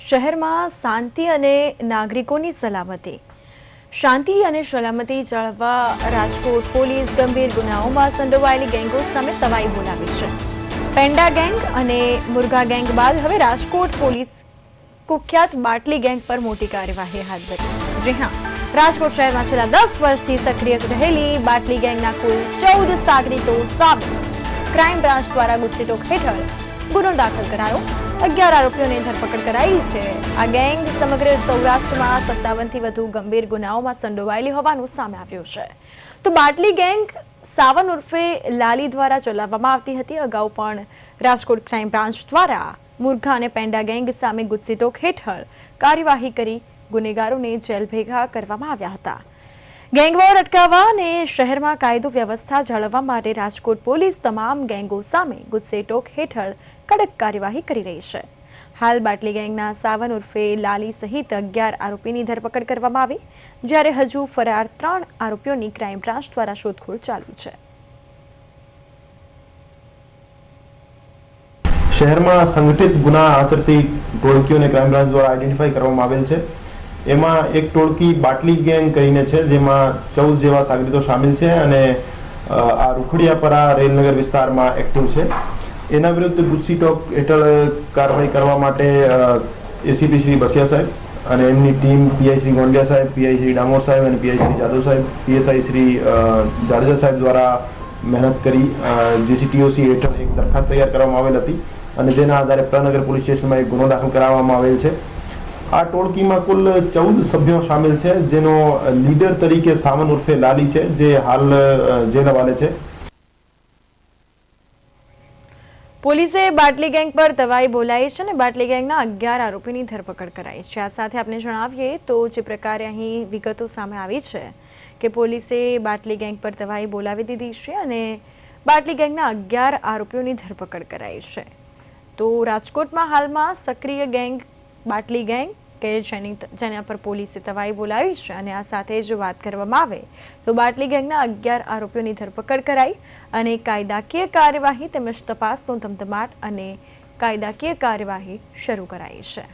શહેરમાં શાંતિ અને નાગરિકોની સલામતી જાળવવા રાજકોટ પોલીસ ગંભીર ગુનાઓમાં સંડોવાયેલી ગેંગો સામે તવાઈ બોલાવી છે। પેન્ડા ગેંગ અને મુર્ગા ગેંગ બાદ હવે રાજકોટ પોલીસ કુખ્યાત બાટલી ગેંગ પર મોટી કાર્યવાહી હાથ ધરી। જી હા, રાજકોટ શહેરમાં છેલ્લા 10 વર્ષથી સક્રિય રહેલી બાટલી ગેંગના કુલ 14 સાગરીતો સામે ક્રાઇમ બ્રાન્ચ દ્વારા ગુજસીટોક હેઠળ ગુનો દાખલ કરાયો। 11 આરોપીઓની ધરપકડ કરાઈ છે। આ ગેંગ સમગ્ર સૌરાષ્ટ્રમાં 57 થી વધુ ગંભીર ગુનાઓમાં સંડોવાયેલી હોવાનું સામે આવ્યું છે। તો બાટલી ગેંગ સાવન ઉર્ફે લાલી દ્વારા ચલાવવામાં આવતી હતી। અગાઉ પણ રાજકોટ ક્રાઇમ બ્રાન્ચ દ્વારા મુર્ગા અને પેન્ડા ગેંગ સામે ગુજસીટોક હેઠળ કાર્યવાહી કરી ગુનેગારોને જેલ ભેગા કરવામાં આવ્યા હતા। ગેંગવોર અટકાવવા અને શહેરમાં કાયદો વ્યવસ્થા જાળવવા માટે રાજકોટ પોલીસ તમામ ગેંગો સામે ગુજસીટોક હેઠળ કડક કાર્યવાહી કરી રહી છે। હાલ બાટલી ગેંગના સાવન ઉર્ફે લાલી સહિત 11 આરોપીની ધરપકડ કરવામાં આવી, જ્યારે હજુ ફરાર 3 આરોપીઓની ક્રાઇમ બ્રાન્ચ દ્વારા શોધખોળ ચાલુ છે। શહેરમાં સંગઠિત ગુના આચરતી ટોળકીઓને ક્રાઇમ બ્રાન્ચ દ્વારા આઈડેન્ટિફાઈ કરવામાં આવેલ છે। એમાં એક ટોળકી બાટલી ગેંગ કહીને છે, જેમાં 14 જેવા સાગરીતો સામેલ છે અને આ રૂખડિયાપરા રેલનગર વિસ્તારમાં એક્ટિવ છે। એના વિરુદ્ધ ગુજસીટોક હેઠળ કાર્યવાહી કરવા માટે એસીપી શ્રી બસિયા સાહેબ અને એમની ટીમ પીઆઈ શ્રી ગોંડિયા સાહેબ, પીઆઈ શ્રી ડામોર સાહેબ અને પીઆઈ શ્રી જાદવ સાહેબ, પીએસઆઈ શ્રી જાડેજા સાહેબ દ્વારા મહેનત કરી જીસીટીઓસી હેઠળ એક દરખાસ્ત તૈયાર કરવામાં આવેલ હતી અને જેના આધારે પ્રનગર પોલીસ સ્ટેશનમાં એક ગુનો દાખલ કરાવવામાં આવેલ છે। આ ટોળકીમાં કુલ 14 સભ્યો સામેલ છે, જેનો લીડર તરીકે સાવન ઉર્ફે લાલી છે, જે હાલ જેલ હવાલે છે। પોલીસે બાટલી ગેંગ પર તવાઈ બોલાવી છે અને બાટલી ગેંગના 11 આરોપીની ધરપકડ કરાઈ છે। આ સાથે આપણે જણાવીએ તો જે પ્રકારે અહીં વિગતો સામે આવી છે કે પોલીસે બાટલી ગેંગ પર તવાઈ બોલાવી દીધી છે અને બાટલી ગેંગના 11 આરોપીઓની ધરપકડ કરાઈ છે। તો રાજકોટમાં હાલમાં સક્રિય ગેંગ બાટલી ગેંગ કે જેના પર પોલીસે તવાઈ બોલાવી છે અને આ સાથે જ વાત કરવામાં આવે તો બાટલી ગેંગના 11 આરોપીઓની ધરપકડ કરાઈ અને કાયદાકીય કાર્યવાહી તેમજ તપાસનો ધમધમાટ અને કાયદાકીય કાર્યવાહી શરૂ કરાઈ છે।